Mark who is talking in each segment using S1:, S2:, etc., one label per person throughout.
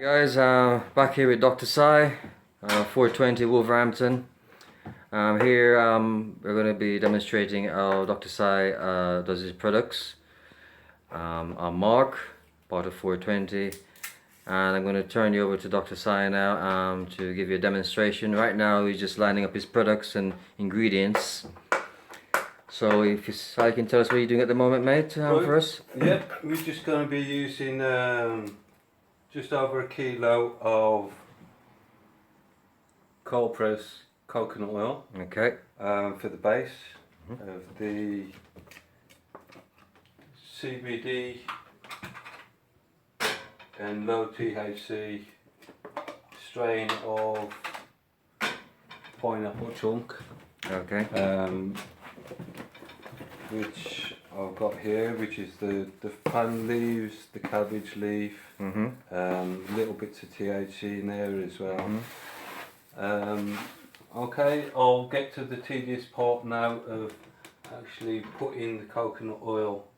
S1: Hey guys, back here with Dr. Sai, 420 Wolverhampton. Here we're going to be demonstrating how Dr. Sai does his products. I'm Mark, part of 420, and I'm going to turn you over to Dr. Sai now to give you a demonstration. Right now he's just lining up his products and ingredients. So if you, Sai, can tell us what you're doing at the moment, mate, for us?
S2: Yep, we're just going to be using just over a kilo of cold press coconut oil.
S1: Okay.
S2: For the base of the CBD and low THC strain of pineapple chunk.
S1: Okay.
S2: Which I've got here, which is the fan leaves, the cabbage leaf, little bits of THC in there as well. Okay, I'll get to the tedious part now of actually putting the coconut oil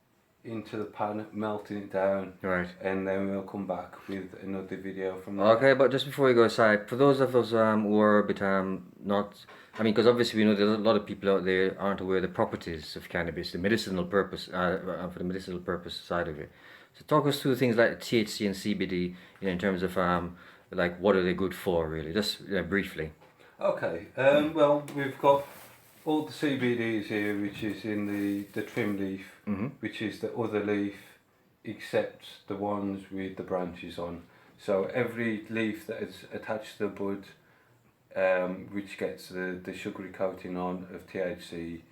S2: into the pan, melting it down,
S1: Right.
S2: and then we'll come back with another video from there.
S1: Okay, but just before we go aside, for those of us who are a bit not, I mean, because obviously we know there's a lot of people out there aren't aware of the properties of cannabis, the medicinal purpose, for the medicinal purpose side of it. So talk us through things like THC and CBD, in terms of like what are they good for, really, just briefly.
S2: Okay, well, we've got all the CBDs here, which is in the trim leaf, which is the other leaf, except the ones with the branches on. So every leaf that is attached to the bud, which gets the sugary coating on of THC,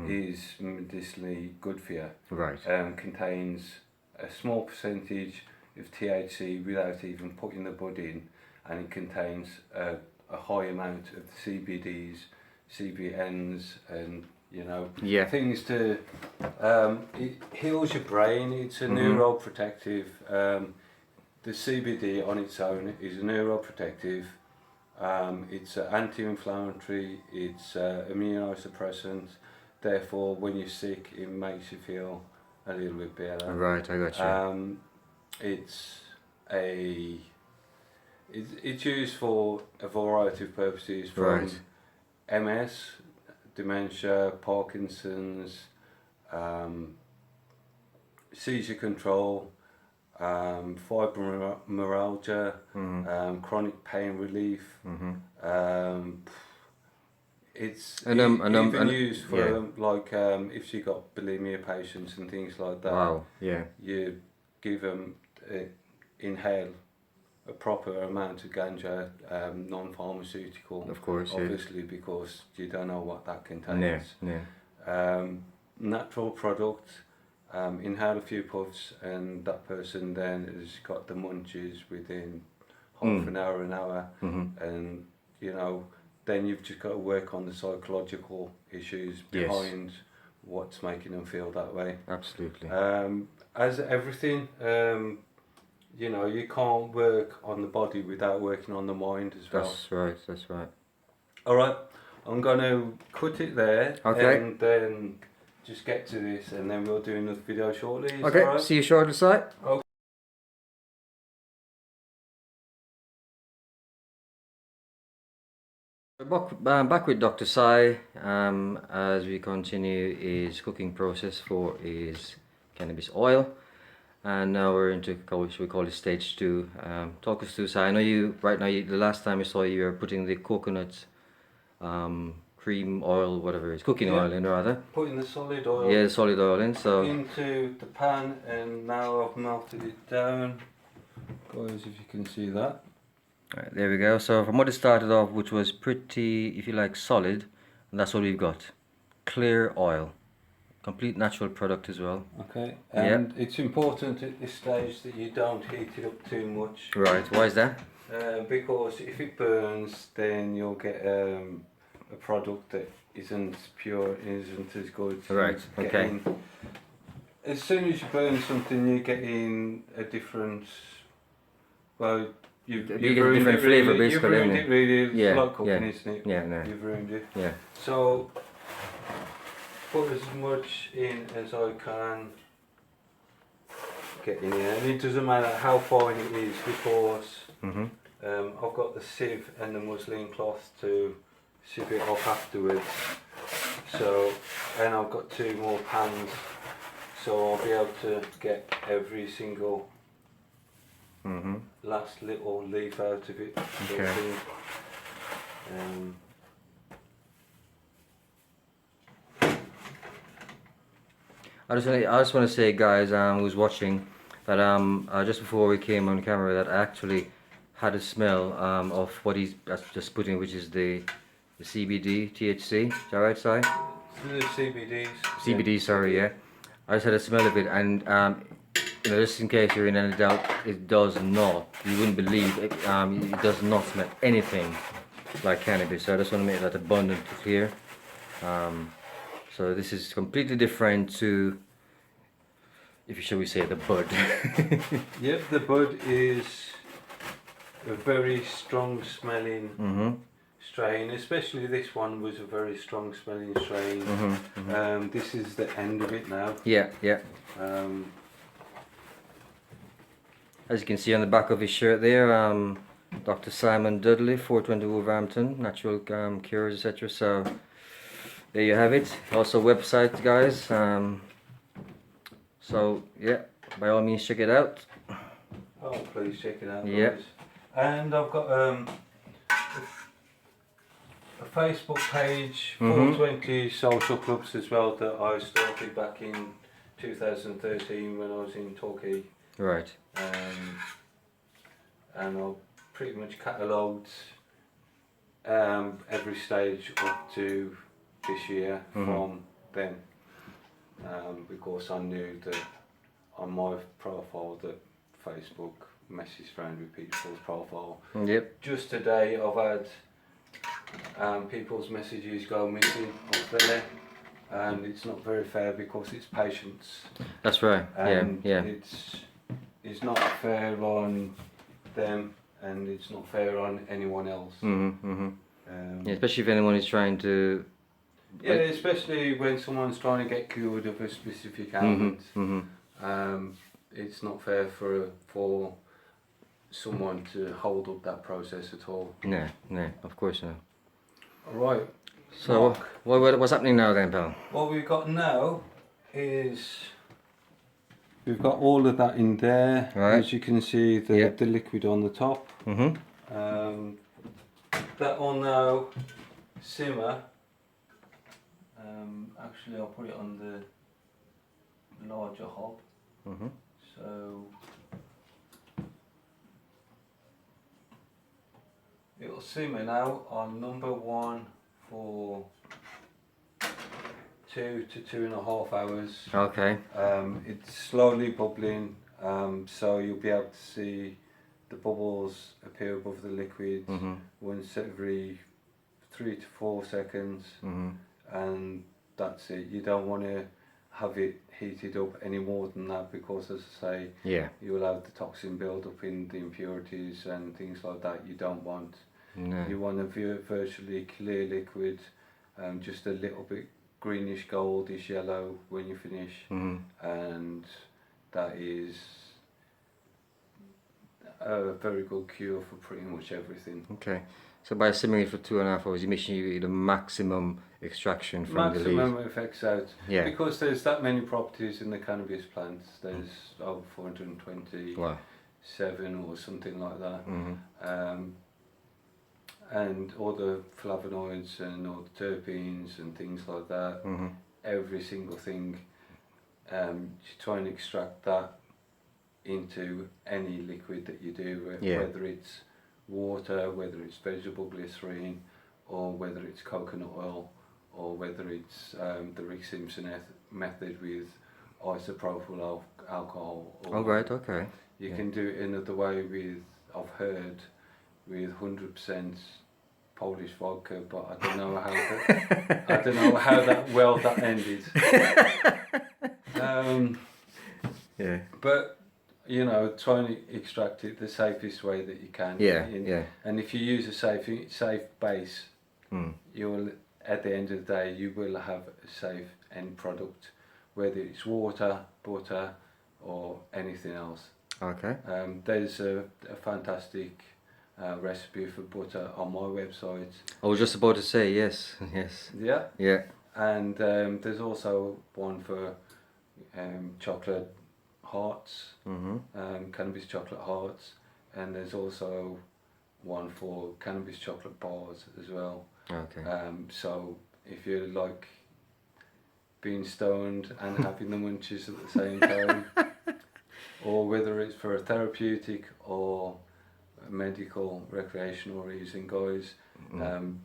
S2: is medicinally good for you.
S1: Right.
S2: Contains a small percentage of THC without even putting the bud in, and it contains a high amount of the CBDs, CBNs, and things to it heals your brain. It's a neuroprotective. The CBD on its own is a neuroprotective. It's anti-inflammatory. It's immunosuppressant. Therefore, when you're sick, it makes you feel a little bit better.
S1: Right, I got you.
S2: It's used for a variety of purposes, from MS, dementia, Parkinson's, seizure control, fibromyalgia, chronic pain relief. It's even used for if you got bulimia patients and things like that.
S1: Wow. Yeah.
S2: You give them inhale a proper amount of ganja, non-pharmaceutical,
S1: Of course,
S2: obviously, because you don't know what that contains. Natural product, inhale a few puffs, and that person then has got the munchies within half an hour, and then you've just got to work on the psychological issues behind what's making them feel that way.
S1: Absolutely.
S2: As everything, you can't work on the body without working on the mind as well.
S1: That's right.
S2: Alright, I'm going to cut it there, and then just get to this, and then we'll do another video shortly.
S1: Okay, right? See you shortly, Si.
S2: Okay.
S1: Back with Dr. Sai as we continue his cooking process for his cannabis oil, and now we're into what we call it stage 2. Talk us through, Sai. I know you right now. The last time I saw you were putting the coconut cream oil, whatever it is, cooking oil in, rather.
S2: Putting the solid oil.
S1: Yeah, the solid oil in. So
S2: into the pan, and now I've melted it down, guys. If you can see that.
S1: Right, there we go. So from what it started off, which was pretty, if you like, solid, and that's what we've got. Clear oil. Complete natural product as well.
S2: Okay, and it's important at this stage that you don't heat it up too much.
S1: Right, why is that?
S2: Because if it burns, then you'll get a product that isn't pure, isn't as good.
S1: Right, okay.
S2: As soon as you burn something, you get in a different, you've
S1: get a different flavour, basically.
S2: You've ruined it, really. It's like cooking, isn't it?
S1: Yeah, no.
S2: You've ruined it.
S1: Yeah.
S2: So, put as much in as I can get in here, and it doesn't matter how fine it is, because
S1: Mhm.
S2: I've got the sieve and the muslin cloth to sieve it off afterwards. So, and I've got 2 more pans, so I'll be able to get every single
S1: Mhm.
S2: last little leaf out of it. sort of
S1: Okay.
S2: thing. Um,
S1: I just want to say, guys, who's watching, that just before we came on camera, that I actually had a smell of what he's just putting, which is the CBD THC. Is that right, Si?
S2: the CBDs.
S1: CBD, sorry, yeah. I just had a smell of it, and just in case you're in any doubt, it does not. You wouldn't believe it. It does not smell anything like cannabis. So I just want to make that abundantly clear. So this is completely different to, if shall we say, the bud.
S2: Yep, the bud is a very strong smelling
S1: Mhm.
S2: strain, especially this one was a very strong smelling strain.
S1: Mhm.
S2: This is the end of it now.
S1: Yeah, yeah.
S2: Um,
S1: As you can see on the back of his shirt there, Dr. Simon Dudley, 420 Wolverhampton, natural cures, etc. So there you have it. Also website, guys. So yeah, by all means check it out.
S2: oh, please check it out,
S1: Yeah.
S2: guys. And I've got a Facebook page,
S1: Mhm.
S2: 420 Social Clubs as well, that I started back in 2013 when I was in Torquay.
S1: Right.
S2: And I've pretty much catalogued every stage up to this year from then, because I knew that on my profile that Facebook messes around with people's profile.
S1: Yep.
S2: Just today I've had people's messages go missing off there, and it's not very fair because it's patients,
S1: That's right.
S2: and
S1: Yeah.
S2: it's not fair on them, and it's not fair on anyone else.
S1: Yeah, especially if anyone is trying to.
S2: Yeah, especially when someone's trying to get cured of a specific ailment. It's not fair for someone to hold up that process at all.
S1: No, of course not.
S2: Alright.
S1: So what's happening now then, pal?
S2: What we've got now is we've got all of that in there.
S1: Right.
S2: As you can see, the liquid on the top. That will now simmer. Actually, I'll put it on the larger hob. So it'll simmer now on number 1 for 2 to 2.5 hours.
S1: Okay.
S2: It's slowly bubbling, so you'll be able to see the bubbles appear above the liquid once every 3 to 4 seconds, and that's it. You don't want to have it heated up any more than that, because, as I say, you will have the toxin build up in the impurities and things like that. You don't want.
S1: No.
S2: You want a virtually clear liquid, just a little bit greenish goldish yellow when you finish, and that is a very good cure for pretty much everything.
S1: Okay. So by simmering for 2.5 hours, you're making the maximum extraction from the leaf.
S2: Maximum effects out.
S1: Yeah.
S2: Because there's that many properties in the cannabis plants. There's over 427
S1: Wow.
S2: or something like that. And all the flavonoids and all the terpenes and things like that. Every single thing. You try and extract that into any liquid that you do, whether it's water, whether it's vegetable glycerine, or whether it's coconut oil, or whether it's the Rick Simpson method with isopropyl alcohol. Or
S1: right, okay.
S2: You can do it another way with, I've heard, with 100% Polish vodka, but I don't know how that, I don't know how that well that ended.
S1: Yeah.
S2: But you know, try and extract it the safest way that you can.
S1: Yeah.
S2: And if you use a safe base, you'll, at the end of the day, you will have a safe end product, whether it's water, butter, or anything else.
S1: Okay.
S2: There's a fantastic recipe for butter on my website.
S1: I was just about to say yes, yes.
S2: Yeah.
S1: Yeah.
S2: And there's also one for chocolate hearts, cannabis chocolate hearts, and there's also one for cannabis chocolate bars as well.
S1: Okay.
S2: So if you like being stoned and having the munchies at the same time, or whether it's for a therapeutic or a medical recreational reason, guys,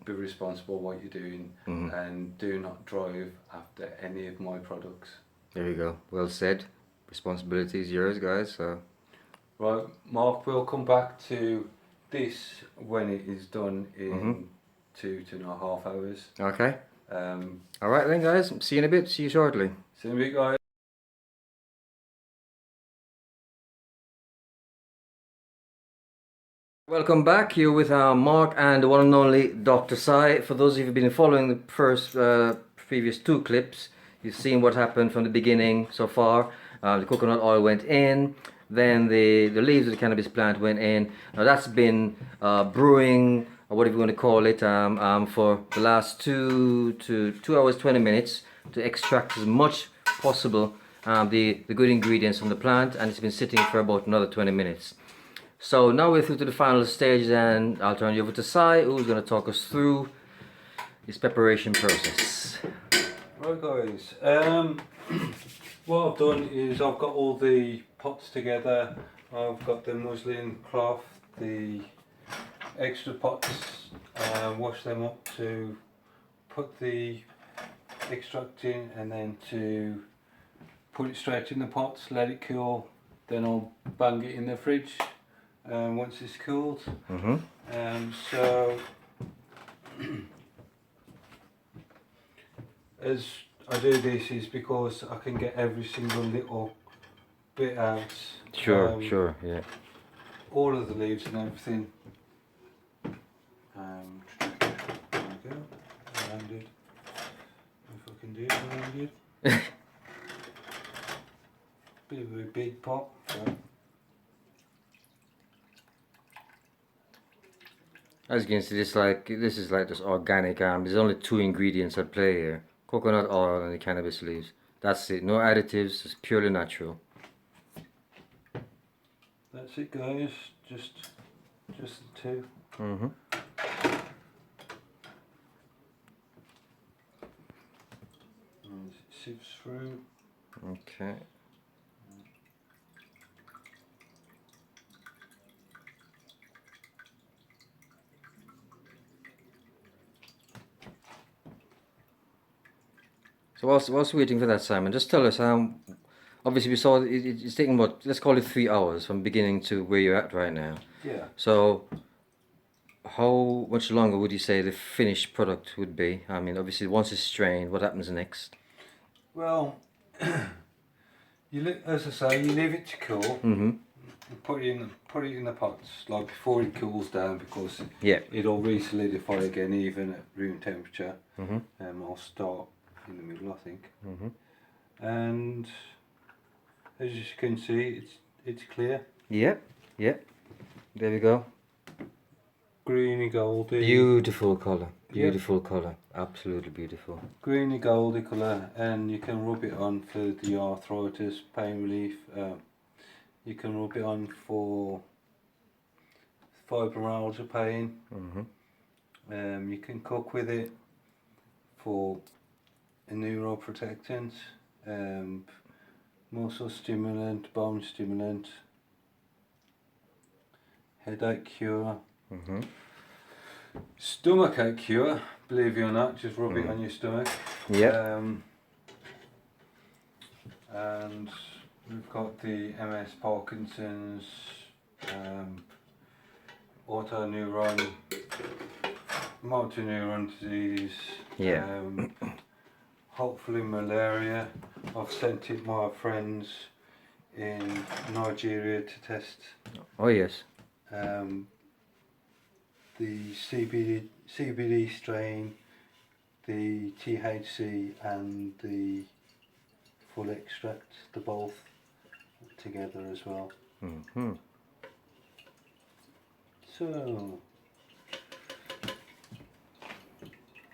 S2: be responsible what you're doing, and do not drive after any of my products.
S1: There you go. Well said. Responsibility is yours, guys. So.
S2: Right, Mark, we'll come back to this when it is done in 2.5 hours.
S1: Okay. All right then, guys. See you in a bit. See you shortly.
S2: See you in a bit, guys.
S1: Welcome back. Here with Mark and the one and only Dr. Sai. For those of you who've been following the first previous 2 clips, you've seen what happened from the beginning so far. The coconut oil went in, then the leaves of the cannabis plant went in. Now that's been brewing, or whatever you want to call it, for the last 2 hours 20 minutes to extract as much possible the good ingredients from the plant, and it's been sitting for about another 20 minutes. So now we're through to the final stage, and I'll turn you over to Sai, who's going to talk us through his preparation process.
S2: Right, guys. What I've done is I've got all the pots together. I've got the muslin cloth, the extra pots, wash them up to put the extract in, and then to put it straight in the pots, let it cool, then I'll bang it in the fridge once it's cooled. So as I do this is because I can get every single little bit out.
S1: Sure, yeah.
S2: All of the leaves and everything. There we go. Rounded. If I can do it rounded. Bit of a big pot. So.
S1: As you can see, this is like just organic. There's only 2 ingredients at play here: coconut oil and the cannabis leaves. That's it. No additives. It's purely natural.
S2: That's it, guys. Just the 2. And it sifts through.
S1: Okay. So whilst waiting for that, Simon, just tell us, obviously we saw it's taking what, let's call it 3 hours from beginning to where you're at right now.
S2: Yeah.
S1: So how much longer would you say the finished product would be? I mean, obviously once it's strained, what happens next?
S2: Well, as I say, you leave it to cool. You put it in the pots like before it cools down, because it'll re-solidify again even at room temperature. I'll start in the middle, I think. And as you can see, it's clear. Yep.
S1: There we go.
S2: Greeny goldy.
S1: Beautiful colour. Beautiful colour. Absolutely beautiful.
S2: Greeny goldy colour, and you can rub it on for the arthritis, pain relief. You can rub it on for fibromyalgia pain. You can cook with it for a neuroprotectant, muscle stimulant, bone stimulant, headache cure, stomachache cure. Believe it or not, just rub it on your stomach. And we've got the MS, Parkinson's, autoneuron, motor neuron disease, hopefully malaria. I've sent it my friends in Nigeria to test.
S1: Oh yes.
S2: The CBD strain, the THC and the full extract, the both together as well.
S3: So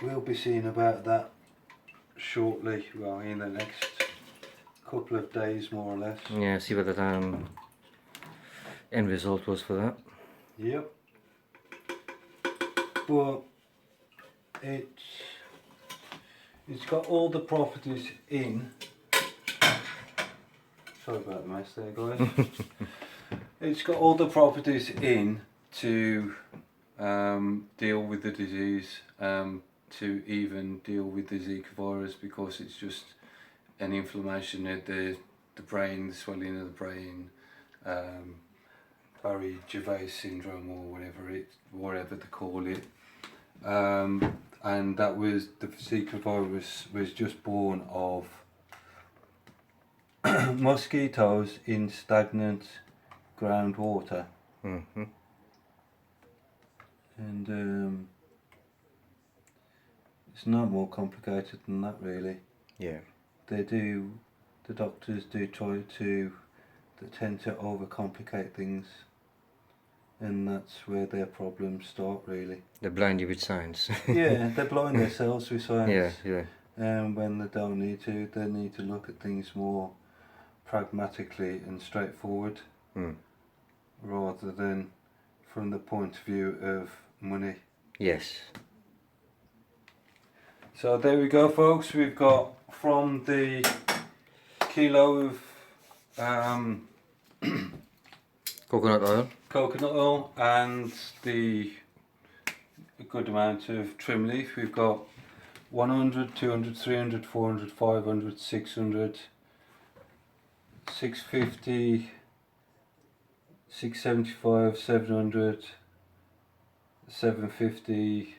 S3: we'll be seeing about that shortly, well, in the next couple of days more or less.
S1: Yeah, see what the end result was for that.
S3: Yep. But it's got all the properties in. Sorry about the mess there, guys. It's got all the properties in to deal with the disease, to even deal with the Zika virus, because it's just an inflammation of the brain, the swelling of the brain, Barry Gervais syndrome or whatever they call it. And that was, the Zika virus was just born of mosquitoes in stagnant groundwater.
S1: Mm-hmm.
S3: And it's not more complicated than that, really.
S1: Yeah.
S3: The doctors do try to, they tend to overcomplicate things, and that's where their problems start, really.
S1: They blind you with science.
S3: Yeah, they blind themselves with science.
S1: Yeah, yeah.
S3: And when they don't need to, they need to look at things more pragmatically and straightforward, rather than from the point of view of money.
S1: Yes.
S3: So there we go, folks. We've got from the kilo of
S1: Coconut
S3: oil and the good amount of trim leaf, we've got 100, 200, 300, 400, 500, 600, 650, 675, 700, 750,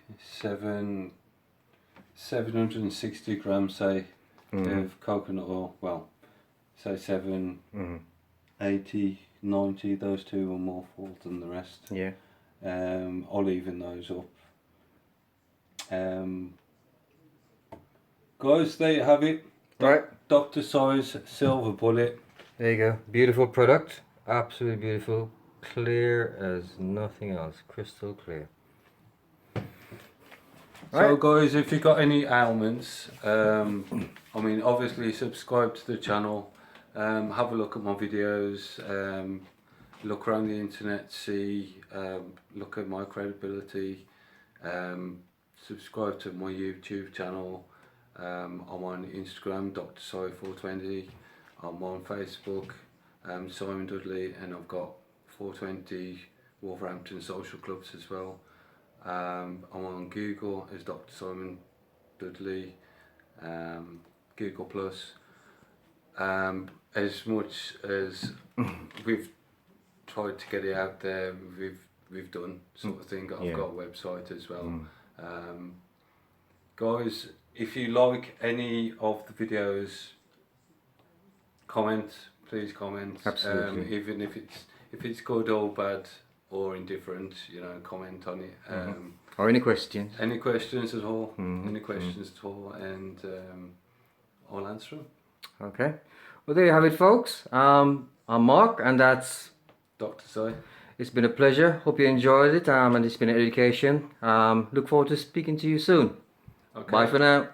S3: 760 grams, say, of coconut oil. Well, say 780, 90, those two are more full than the rest.
S1: Yeah.
S3: I'll even those up. Guys, there you have it.
S1: Right.
S3: Dr. Size Silver Bullet.
S1: There you go. Beautiful product. Absolutely beautiful. Clear as nothing else. Crystal clear.
S2: So
S1: Right.
S2: guys, if you've got any ailments, I mean, obviously subscribe to the channel, have a look at my videos, look around the internet, see, look at my credibility, subscribe to my YouTube channel. I'm on Instagram, Dr. Sai 420. I'm on Facebook, Simon Dudley, and I've got 420 Wolverhampton social clubs as well. I'm on Google as Dr. Simon Dudley, Google Plus. As much as we've tried to get it out there, we've done sort of thing. I've got a website as well. Guys, if you like any of the videos, comment. Please comment.
S1: Absolutely.
S2: Even if it's good or bad or indifferent, you know, comment on it.
S1: Or any questions?
S2: Any questions at all? Any questions at all, and I'll answer them.
S1: Okay. Well, there you have it, folks. I'm Mark, and that's
S2: Dr. Sai.
S1: It's been a pleasure. Hope you enjoyed it, and it's been an education. Look forward to speaking to you soon.
S2: Okay.
S1: Bye for now.